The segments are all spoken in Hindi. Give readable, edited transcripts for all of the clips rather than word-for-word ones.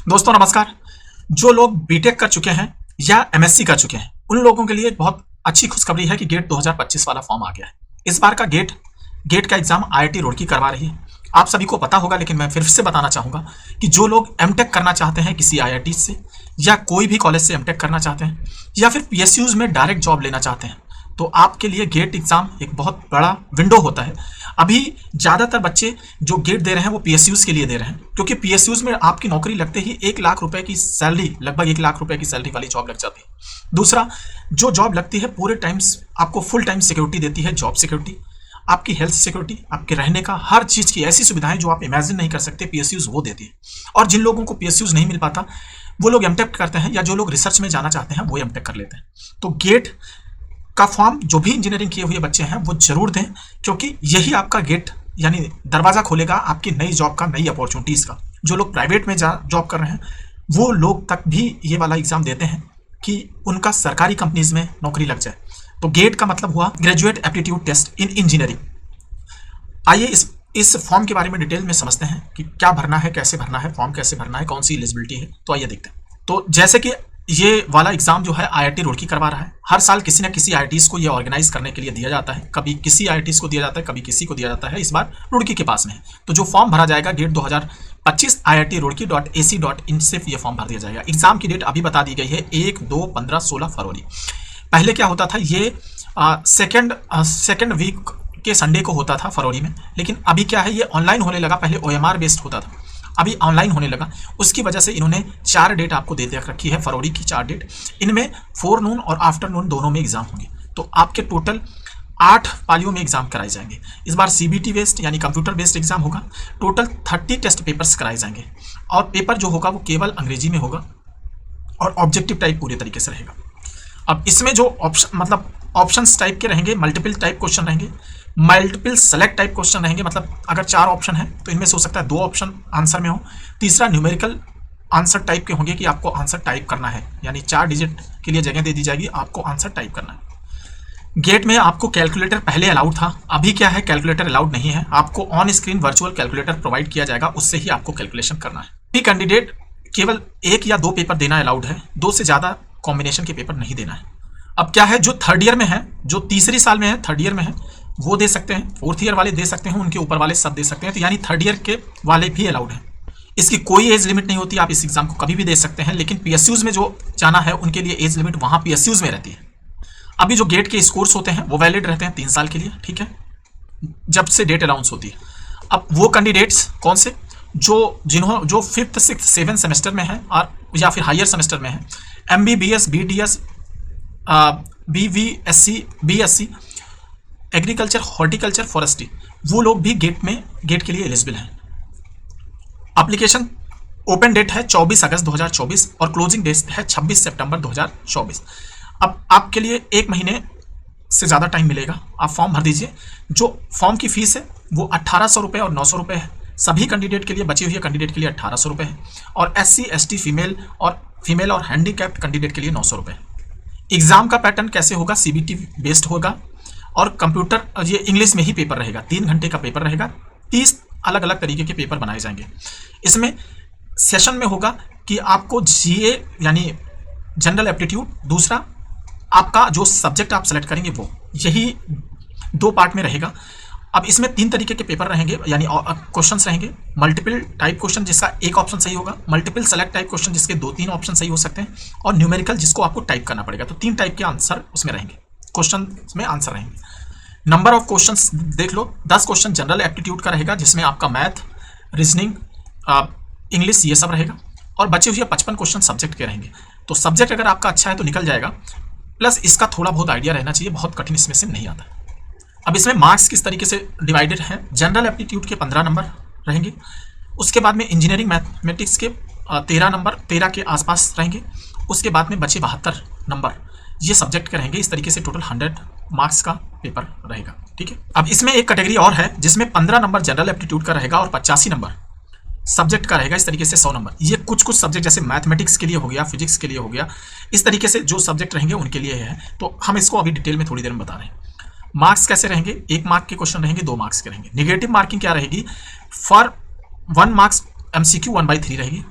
दोस्तों नमस्कार। जो लोग बीटेक कर चुके हैं या एमएससी कर चुके हैं उन लोगों के लिए एक बहुत अच्छी खुशखबरी है कि गेट 2025 वाला फॉर्म आ गया है। इस बार का गेट का एग्जाम आईआईटी रुड़की करवा रही है। आप सभी को पता होगा, लेकिन मैं फिर से बताना चाहूंगा कि जो लोग एमटेक करना चाहते हैं किसी आईआईटी से या कोई भी कॉलेज से एमटेक करना चाहते हैं या फिर पीएसयूज में डायरेक्ट जॉब लेना चाहते हैं, तो आपके लिए गेट एग्जाम एक बहुत बड़ा विंडो होता है। अभी ज़्यादातर बच्चे जो गेट दे रहे हैं वो पीएसयूज के लिए दे रहे हैं, क्योंकि पीएसयूज में आपकी नौकरी लगते ही 1 लाख रुपए की सैलरी, लगभग 1 लाख रुपए की सैलरी वाली जॉब लग जाती है। दूसरा, जो जॉब लगती है पूरे टाइम्स आपको फुल टाइम सिक्योरिटी देती है, जॉब सिक्योरिटी, आपकी हेल्थ सिक्योरिटी, आपके रहने का हर चीज़ की ऐसी सुविधाएं जो आप इमेजिन नहीं कर सकते, पीएसयूज वो देती है। और जिन लोगों को पीएसयूज नहीं मिल पाता वो लोग एमटेक करते हैं, या जो लोग रिसर्च में जाना चाहते हैं वो एमटेक कर लेते हैं। तो गेट का फॉर्म जो भी इंजीनियरिंग किए हुए बच्चे हैं वो जरूर दें, क्योंकि यही आपका गेट यानी दरवाजा खोलेगा आपकी नई जॉब का, नई अपॉर्चुनिटीज़ का। जो लोग प्राइवेट में जॉब कर रहे हैं वो लोग तक भी ये वाला एग्जाम देते हैं कि उनका सरकारी कंपनीज में नौकरी लग जाए। तो गेट का मतलब हुआ graduate aptitude test in engineering. आइए इस फॉर्म के बारे में डिटेल में समझते हैं कि क्या भरना है, कैसे भरना है, फॉर्म कैसे भरना है, कौन सी एलिजिबिलिटी है। तो आइए देखते हैं। तो जैसे कि ये वाला एग्जाम जो है आईआईटी रुड़की करवा रहा है। हर साल किसी न किसी आईआईटीज को ये ऑर्गेनाइज करने के लिए दिया जाता है। कभी किसी आईआईटीज को दिया जाता है, कभी किसी को दिया जाता है। इस बार रुड़की के पास में है, तो जो फॉर्म भरा जाएगा गेट 2025 IIT-Roorkee.ac.in से ये फॉर्म भर दिया जाएगा। एग्जाम की डेट अभी बता दी गई है 1, 2, 15, 16 फरवरी। पहले क्या होता था, ये सेकेंड वीक के संडे को होता था फरवरी में, लेकिन अभी क्या है, ये ऑनलाइन होने लगा। पहले OMR बेस्ड होता था, अभी ऑनलाइन होने लगा। उसकी वजह से इन्होंने 4 डेट आपको दे रखी है, फरवरी की 4 डेट। इनमें फोरनून और आफ्टरनून दोनों में एग्जाम होंगे। तो आपके टोटल 8 पालियों में एग्जाम कराए जाएंगे। इस बार CBT बेस्ड यानी कंप्यूटर बेस्ड एग्जाम होगा। टोटल 30 टेस्ट पेपर्स कराए जाएंगे और पेपर जो होगा वो केवल अंग्रेजी में होगा और ऑब्जेक्टिव टाइप पूरे तरीके से रहेगा। अब इसमें जो ऑप्शंस टाइप के रहेंगे, मल्टीपल टाइप क्वेश्चन रहेंगे, मल्टीपल सेलेक्ट टाइप क्वेश्चन रहेंगे। मतलब अगर 4 ऑप्शन है तो इनमें से हो सकता है 2 ऑप्शन आंसर में हो। तीसरा न्यूमेरिकल आंसर टाइप के होंगे कि आपको आंसर टाइप करना है, यानी 4 डिजिट के लिए जगह दे दी जाएगी, आपको आंसर टाइप करना है। गेट में आपको कैलकुलेटर पहले अलाउड था, अभी क्या है, कैलकुलेटर अलाउड नहीं है। आपको on screen virtual calculator provide किया जाएगा, उससे ही आपको कैलकुलेशन करना है। भी कैंडिडेट केवल 1 या 2 पेपर देना अलाउड है, 2 से ज़्यादा कॉम्बिनेशन के पेपर नहीं देना है। अब क्या है, जो थर्ड ईयर में है, जो तीसरी साल में है, थर्ड ईयर में है, वो दे सकते हैं। फोर्थ ईयर वाले दे सकते हैं, उनके ऊपर वाले सब दे सकते हैं। तो यानी थर्ड ईयर के वाले भी अलाउड हैं। इसकी कोई एज लिमिट नहीं होती, आप इस एग्जाम को कभी भी दे सकते हैं। लेकिन पीएसयूज में जो जाना है उनके लिए एज लिमिट वहाँ पीएसयूज में रहती है। अभी जो गेट के स्कोर्स होते हैं वो वैलिड रहते हैं 3 साल के लिए, ठीक है, जब से डेट अनाउंस होती है। अब वो कैंडिडेट्स कौन से, जो 5th, 6th, 7th सेमेस्टर में है और या फिर हायर सेमेस्टर में है, MBBS, BDS, BVSC, BSc, agriculture, horticulture, forestry, वो लोग भी गेट के लिए एलिजिबल हैं। एप्लीकेशन ओपन डेट है 24 अगस्त 2024 और क्लोजिंग डेट है 26 सितंबर 2024। अब आपके लिए 1 महीने से ज़्यादा टाइम मिलेगा, आप फॉर्म भर दीजिए। जो फॉर्म की फीस है वो 1800 रुपये और 900 रुपये है। सभी कैंडिडेट के लिए, बचे हुए कैंडिडेट के लिए 1800 रुपये है और SC, ST, फीमेल और हैंडीकैप्ड कैंडिडेट के लिए 900 रुपये। एग्जाम का पैटर्न कैसे होगा, CBT बेस्ड होगा और कंप्यूटर, ये इंग्लिश में ही पेपर रहेगा। 3 घंटे का पेपर रहेगा, 30 अलग अलग तरीके के पेपर बनाए जाएंगे। इसमें सेशन में होगा कि आपको GA यानी जनरल एप्टीट्यूड, दूसरा आपका जो सब्जेक्ट आप सेलेक्ट करेंगे वो, यही 2 पार्ट में रहेगा। अब इसमें 3 तरीके के पेपर रहेंगे, यानी क्वेश्चंस रहेंगे। मल्टीपल टाइप क्वेश्चन जिसका 1 ऑप्शन सही होगा, मल्टीपल सेलेक्ट टाइप क्वेश्चन जिसके 2-3 ऑप्शन सही हो सकते हैं, और न्यूमेरिकल जिसको आपको टाइप करना पड़ेगा। तो 3 टाइप के आंसर उसमें रहेंगे, क्वेश्चन में आंसर रहेंगे। नंबर ऑफ क्वेश्चंस देख लो, 10 क्वेश्चन जनरल एप्टीट्यूड का रहेगा, जिसमें आपका मैथ, रीजनिंग, इंग्लिश ये सब रहेगा, और बचे हुए 55 क्वेश्चन सब्जेक्ट के रहेंगे। तो सब्जेक्ट अगर आपका अच्छा है तो निकल जाएगा, प्लस इसका थोड़ा बहुत आइडिया रहना चाहिए, बहुत कठिन इसमें से नहीं आता। अब इसमें मार्क्स किस तरीके से डिवाइडेड हैं, जनरल एप्टीट्यूड के 15 नंबर रहेंगे, उसके बाद में इंजीनियरिंग मैथमेटिक्स के 13 नंबर, 13 के आसपास रहेंगे, उसके बाद में बचे 72 नंबर ये सब्जेक्ट के रहेंगे। इस तरीके से टोटल 100 मार्क्स का पेपर रहेगा, ठीक है। अब इसमें एक कैटेगरी और है जिसमें 15 नंबर जनरल एप्टीट्यूड का रहेगा और 85 नंबर सब्जेक्ट का रहेगा। इस तरीके से 100 नंबर, ये कुछ सब्जेक्ट जैसे मैथमेटिक्स के लिए हो गया, फिजिक्स के लिए हो गया, इस तरीके से जो सब्जेक्ट रहेंगे उनके लिए है। तो हम इसको अभी डिटेल में थोड़ी देर में बता रहे हैं। मार्क्स कैसे रहेंगे, 1 मार्क के क्वेश्चन रहेंगे, 2 मार्क्स के रहेंगे। निगेटिव मार्किंग क्या रहेगी, फॉर 1 मार्क्स MCQ 1/3 रहेगी,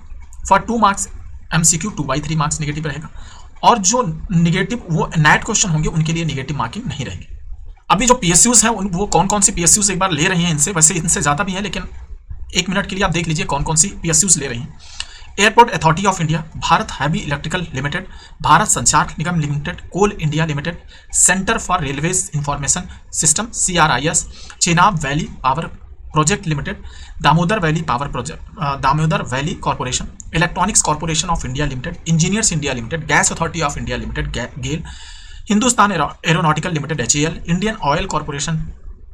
for 2 marks MCQ 2/3 marks negative रहेगा, और जो नेगेटिव वो नेट क्वेश्चन होंगे उनके लिए नेगेटिव मार्किंग नहीं रहेगी। अभी जो PSUs हैं वो कौन कौन सी PSUs एक बार ले रही हैं इनसे, वैसे इनसे ज़्यादा भी हैं, लेकिन 1 मिनट के लिए आप देख लीजिए कौन कौन सी PSUs ले रही हैं। Airport Authority of India, Bharat Heavy Electrical Limited, Bharat Sanchar Nigam Limited, Coal India Limited, Centre for Railways Information System CRIS, Chenab Valley Power Project Limited, Damodar Valley Power Project, Damodar Valley Corporation, Electronics Corporation of India Limited, Engineers India Limited, Gas Authority of India Limited GAIL, Hindustan Aeronautical Limited HAL, Indian Oil Corporation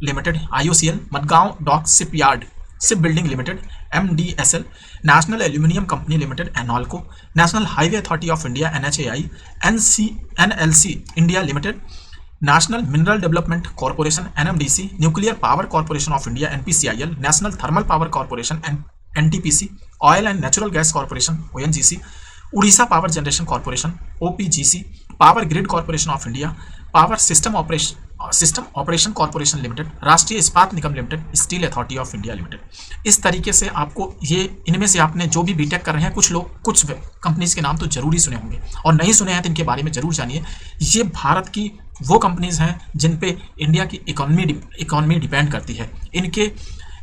Limited IOCL, Madgaon Dock Shipyard Ship Building Limited MDSL, National Aluminium company limited NALCO, National Highway Authority of India NHAI, NLC India Limited, National Mineral Development Corporation NMDC, Nuclear Power Corporation of India NPCIL, National Thermal Power Corporation NTPC, Oil and Natural Gas Corporation ONGC, Orissa Power Generation Corporation OPGC, Power Grid Corporation of India, Power System Operation Corporation Limited, Rashtriya Ispat Nigam Limited, Steel Authority of India Limited. इस तरीके से आपको ये इनमें से आपने जो भी बीटेक कर रहे हैं, कुछ लोग कुछ कंपनीज के नाम तो जरूर ही सुने होंगे, और नहीं सुने हैं तो इनके बारे में जरूर जानिए। ये भारत की वो कंपनीज हैं जिन पे इंडिया की इकोनॉमी डिपेंड करती है। इनके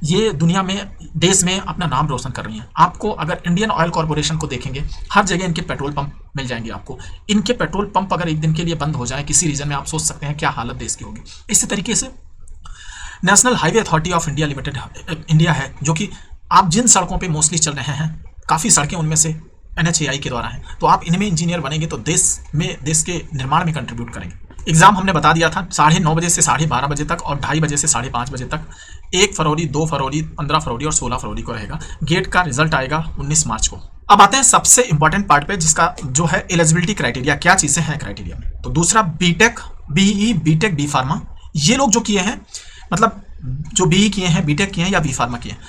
ये दुनिया में देश में अपना नाम रोशन कर रही हैं। आपको अगर इंडियन ऑयल कॉर्पोरेशन को देखेंगे, हर जगह इनके पेट्रोल पंप मिल जाएंगे आपको। इनके पेट्रोल पंप अगर एक दिन के लिए बंद हो जाए किसी रीजन में, आप सोच सकते हैं क्या हालत देश की होगी। इसी तरीके से national Highway Authority of India limited India है, जो कि आप जिन सड़कों पर मोस्टली चल रहे हैं, काफ़ी सड़कें उनमें से NHAI के द्वारा हैं, तो आप इनमें इंजीनियर बनेंगे तो देश के निर्माण में कंट्रीब्यूट करेंगे। एग्जाम हमने बता दिया था 9:30 बजे से 12:30 बजे तक और 2:30 बजे से 5:30 बजे तक। 1 फरवरी, 2 फरवरी, 15 फरवरी और 16 फरवरी को रहेगा। गेट का रिजल्ट आएगा 19 मार्च को। अब आते हैं सबसे इंपॉर्टेंट पार्ट पे, जिसका जो है एलिजिबिलिटी क्राइटेरिया, क्या चीज़ें हैं क्राइटेरिया में। तो दूसरा B Tech, BE, B Tech, B pharma, ये लोग जो किए हैं, मतलब जो BE किए हैं, बीटेक किए हैं या B फार्मा किए हैं,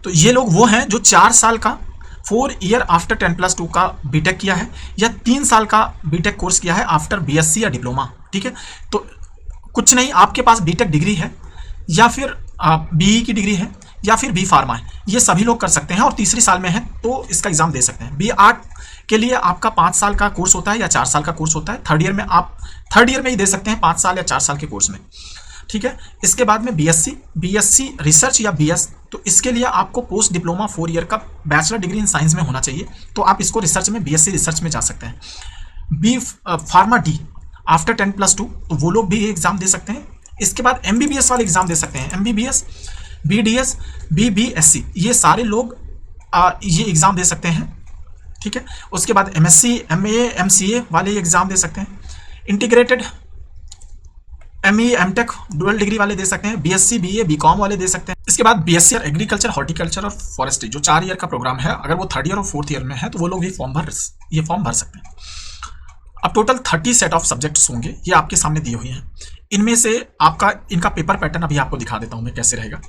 तो ये लोग वो हैं जो 4 साल का 4 ईयर आफ्टर 10+2 का बीटेक किया है, या 3 साल का बीटेक कोर्स किया है आफ्टर BSc या डिप्लोमा। ठीक है, तो कुछ नहीं, आपके पास बीटेक डिग्री है या फिर BE की डिग्री है या फिर B फार्मा है, ये सभी लोग कर सकते हैं और तीसरी साल में है तो इसका एग्जाम दे सकते हैं। B आर्ट के लिए आपका 5 साल का कोर्स होता है या 4 साल का कोर्स होता है। थर्ड ईयर में ही दे सकते हैं 5 साल या 4 साल के कोर्स में। ठीक है, इसके बाद में BSc रिसर्च या BS, तो इसके लिए आपको पोस्ट डिप्लोमा 4 ईयर का बैचलर डिग्री इन साइंस में होना चाहिए, तो आप इसको रिसर्च में BSc रिसर्च में जा सकते हैं। B फार्मा D आफ्टर 10+2, तो वो लोग भी एग्जाम दे सकते हैं। इसके बाद MBBS वाले एग्जाम दे सकते हैं, MBBS, BDS, BBSc, ये सारे लोग ये एग्जाम दे सकते हैं। ठीक है, उसके बाद MSc, MA, MCA वाले एग्जाम दे सकते हैं। Integrated ME, MTech dual degree वाले दे सकते हैं। BSc, BA, BCom वाले दे सकते हैं। इसके बाद BSc एग्रीकल्चर, हॉर्टिकल्चर और फॉरेस्ट्री, जो 4 ईयर का प्रोग्राम है, अगर वो 3rd ईयर और 4th ईयर में है तो वो लोग भी फॉर्म भर सकते हैं। अब टोटल 30 सेट ऑफ सब्जेक्ट्स होंगे, ये आपके सामने दिए हुए हैं। इनमें से इनका पेपर पैटर्न अभी आपको दिखा देता हूं मैं कैसे रहेगा।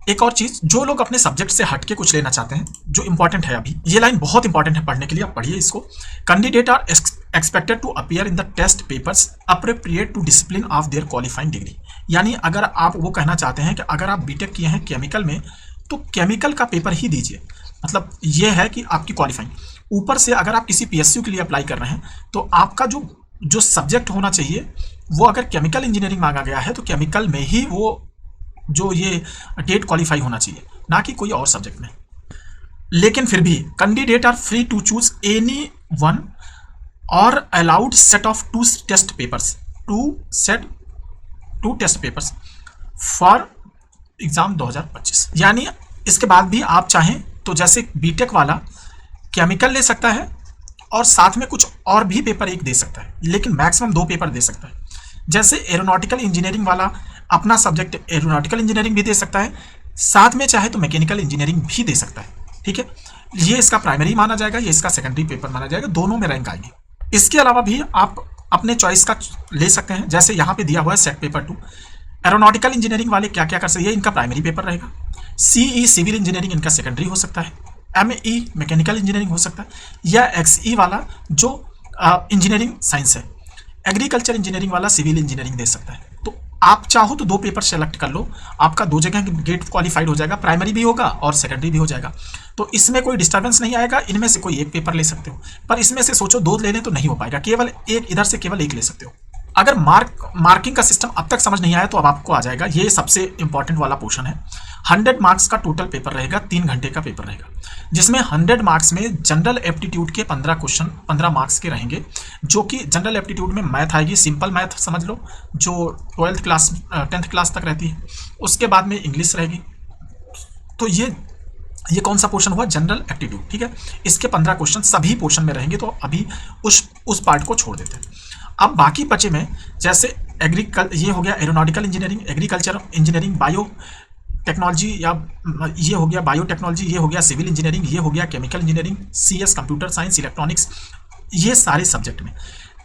एक और चीज, जो लोग अपने सब्जेक्ट से हटके कुछ लेना चाहते हैं, जो इंपॉर्टेंट है, अभी ये लाइन बहुत इंपॉर्टेंट है पढ़ने के लिए, आप पढ़िए इसको। Candidate are expected to appear in the test papers appropriate to discipline of their qualifying degree. यानी अगर आप वो कहना चाहते हैं कि अगर आप बीटेक किए हैं केमिकल में, तो केमिकल का पेपर ही दीजिए। मतलब ये है कि आपकी क्वालिफाइंग, ऊपर से अगर आप किसी PSU के लिए अप्लाई कर रहे हैं तो आपका जो सब्जेक्ट होना चाहिए वो अगर केमिकल इंजीनियरिंग मांगा गया है तो केमिकल में ही वो जो ये गेट क्वालिफाई होना चाहिए, ना कि कोई और सब्जेक्ट में। लेकिन फिर भी candidate are free to choose any one और allowed set of 2 test papers for exam 2025। यानी इसके बाद भी आप चाहें तो जैसे बीटेक वाला केमिकल ले सकता है और साथ में कुछ और भी पेपर एक दे सकता है, लेकिन मैक्सिमम 2 पेपर दे सकता है। जैसे एरोनॉटिकल इंजीनियरिंग वाला अपना सब्जेक्ट एरोनॉटिकल इंजीनियरिंग भी दे सकता है, साथ में चाहे तो मैकेनिकल इंजीनियरिंग भी दे सकता है। ठीक है, ये इसका प्राइमरी माना जाएगा, ये इसका सेकेंडरी पेपर माना जाएगा, दोनों में रैंक आएगी। इसके अलावा भी आप अपने चॉइस का ले सकते हैं, जैसे यहाँ पे दिया हुआ है सेट पेपर 2। एरोनॉटिकल इंजीनियरिंग वाले क्या क्या कर सकते हैं, इनका प्राइमरी पेपर रहेगा। CE सिविल इंजीनियरिंग इनका सेकेंडरी हो सकता है। ME मैकेनिकल इंजीनियरिंग हो सकता है, या XE वाला जो इंजीनियरिंग साइंस है। एग्रीकल्चर इंजीनियरिंग वाला सिविल इंजीनियरिंग दे सकता है। तो आप चाहो तो 2 पेपर सेलेक्ट कर लो, आपका 2 जगह गेट क्वालिफाइड हो जाएगा, प्राइमरी भी होगा और सेकेंडरी भी हो जाएगा, तो इसमें कोई डिस्टर्बेंस नहीं आएगा। इनमें से कोई एक पेपर ले सकते हो, पर इसमें से सोचो 2 ले लें तो नहीं हो पाएगा, केवल एक, इधर से केवल एक ले सकते हो। अगर मार्किंग का सिस्टम अब तक समझ नहीं आया तो अब आपको आ जाएगा। ये सबसे इंपॉर्टेंट वाला पोर्शन है। 100 मार्क्स का टोटल पेपर रहेगा, 3 घंटे का पेपर रहेगा, जिसमें 100 मार्क्स में जनरल एप्टीट्यूड के 15 क्वेश्चन 15 मार्क्स के रहेंगे, जो कि जनरल एप्टीट्यूड में मैथ आएगी, सिंपल मैथ समझ लो, जो 10th क्लास तक रहती है। उसके बाद में इंग्लिश रहेगी। तो ये कौन सा पोर्शन हुआ? जनरल एप्टीट्यूड, ठीक है। इसके 15 क्वेश्चन सभी पोर्शन में रहेंगे, तो अभी उस पार्ट को छोड़ देते हैं। अब बाकी बचे में जैसे ये हो गया aeronautical engineering, agriculture engineering, bio technology, या ये हो गया बायोटेक्नोलॉजी, ये हो गया सिविल इंजीनियरिंग, ये हो गया chemical engineering, CS computer science, electronics. ये सारे सब्जेक्ट में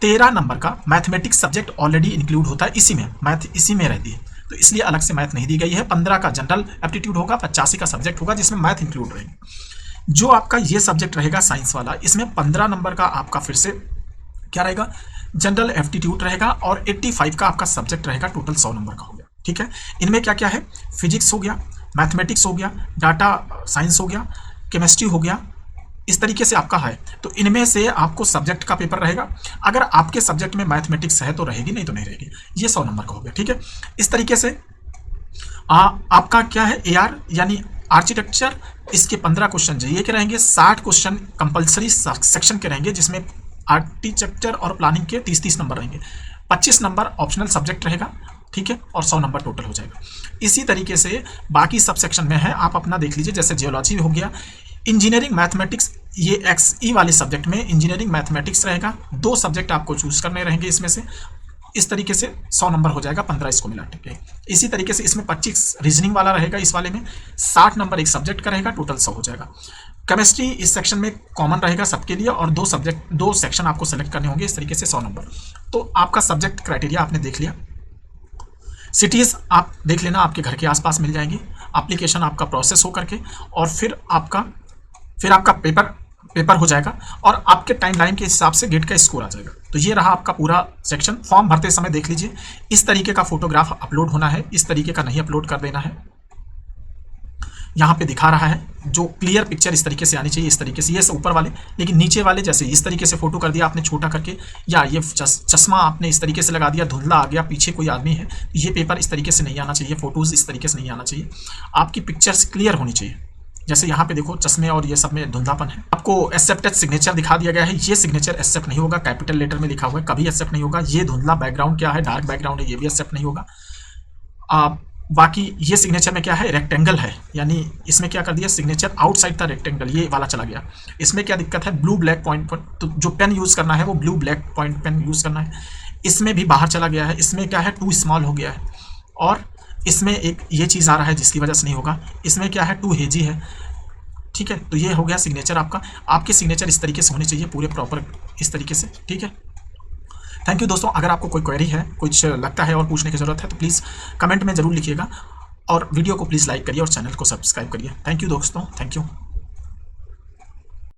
13 नंबर का मैथमेटिक्स सब्जेक्ट ऑलरेडी इंक्लूड होता है, इसी में मैथ इसी में रहती है, तो इसलिए अलग से मैथ नहीं दी गई है। 15 का जनरल एप्टीट्यूड होगा, 85 का सब्जेक्ट होगा जिसमें मैथ इंक्लूड रहेगी। जो आपका ये सब्जेक्ट रहेगा साइंस वाला, इसमें 15 नंबर का आपका फिर से क्या रहेगा? जनरल एप्टीट्यूड रहेगा, और 85 का आपका सब्जेक्ट रहेगा, टोटल 100 नंबर का हो गया, ठीक है। इनमें क्या क्या है? फिजिक्स हो गया, मैथमेटिक्स हो गया, डाटा साइंस हो गया, केमिस्ट्री हो गया, इस तरीके से आपका है। तो इनमें से आपको सब्जेक्ट का पेपर रहेगा। अगर आपके सब्जेक्ट में मैथमेटिक्स है तो रहेगी, नहीं तो नहीं रहेगी। ये 100 नंबर का हो गया, ठीक है। इस तरीके से आपका क्या है? AR यानी आर्किटेक्चर, इसके 15 क्वेश्चन JEE के रहेंगे, 60 क्वेश्चन कंपलसरी सेक्शन के रहेंगे, जिसमें आर्किटेक्चर और प्लानिंग के 30-30 नंबर रहेंगे, 25 नंबर ऑप्शनल सब्जेक्ट रहेगा, ठीक है, और 100 नंबर टोटल हो जाएगा। इसी तरीके से बाकी सब सेक्शन में है, आप अपना देख लीजिए। जैसे जियोलॉजी हो गया, इंजीनियरिंग मैथमेटिक्स, ये XE वाले सब्जेक्ट में इंजीनियरिंग मैथमेटिक्स रहेगा, 2 सब्जेक्ट आपको चूज करने रहेंगे इसमें से। इस तरीके से 100 नंबर हो जाएगा, 15 इसको मिला के। इसी तरीके से इसमें 25 रीजनिंग वाला रहेगा, इस वाले में 60 नंबर एक सब्जेक्ट का रहेगा, टोटल 100 हो जाएगा। केमिस्ट्री इस सेक्शन में कॉमन रहेगा सबके लिए, और 2 सेक्शन आपको सेलेक्ट करने होंगे, इस तरीके से 100 नंबर। तो आपका सब्जेक्ट क्राइटेरिया आपने देख लिया। सिटीज़ आप देख लेना, आपके घर के आसपास मिल जाएंगी। एप्लीकेशन आपका प्रोसेस हो करके, और फिर आपका पेपर हो जाएगा, और आपके टाइमलाइन के हिसाब से गेट का स्कोर आ जाएगा। तो ये रहा आपका पूरा सेक्शन। फॉर्म भरते समय देख लीजिए, इस तरीके का फोटोग्राफ अपलोड होना है, इस तरीके का नहीं अपलोड कर देना है। यहाँ पे दिखा रहा है, जो क्लियर पिक्चर इस तरीके से आनी चाहिए, इस तरीके से, ये ऊपर वाले। लेकिन नीचे वाले जैसे इस तरीके से फोटो कर दिया आपने छोटा करके, या ये चश्मा आपने इस तरीके से लगा दिया, धुंधला आ गया, पीछे कोई आदमी है, ये पेपर इस तरीके से नहीं आना चाहिए, फोटोज इस तरीके से नहीं आना चाहिए। आपकी पिक्चर्स क्लियर होनी चाहिए। जैसे यहाँ पे देखो, चश्मे और ये सब में धुंधलापन है। आपको एक्सेप्टेड सिग्नेचर दिखा दिया गया है, ये सिग्नेचर एक्सेप्ट नहीं होगा, कैपिटल लेटर में लिखा हुआ है, कभी एक्सेप्ट नहीं होगा। ये धुंधला बैकग्राउंड क्या है, डार्क बैकग्राउंड है, ये भी एक्सेप्ट नहीं होगा। बाकी ये सिग्नेचर में क्या है, रेक्टेंगल है, यानी इसमें क्या कर दिया, सिग्नेचर आउटसाइड था रेक्टेंगल, ये वाला चला गया। इसमें क्या दिक्कत है, ब्लू ब्लैक पॉइंट पर, तो जो पेन यूज करना है वो blue black point pen use करना है। इसमें भी बाहर चला गया है, इसमें क्या है, टू स्मॉल हो गया है, और इसमें एक ये चीज़ आ रहा है जिसकी वजह से नहीं होगा। इसमें क्या है, टू हेजी है, ठीक है। तो ये हो गया सिग्नेचर आपका। आपके सिग्नेचर इस तरीके से होने चाहिए, पूरे प्रॉपर इस तरीके से, ठीक है। थैंक यू दोस्तों। अगर आपको कोई क्वेरी है, कुछ लगता है और पूछने की ज़रूरत है, तो प्लीज़ कमेंट में ज़रूर लिखिएगा, और वीडियो को प्लीज़ लाइक करिए और चैनल को सब्सक्राइब करिए। थैंक यू दोस्तों, थैंक यू।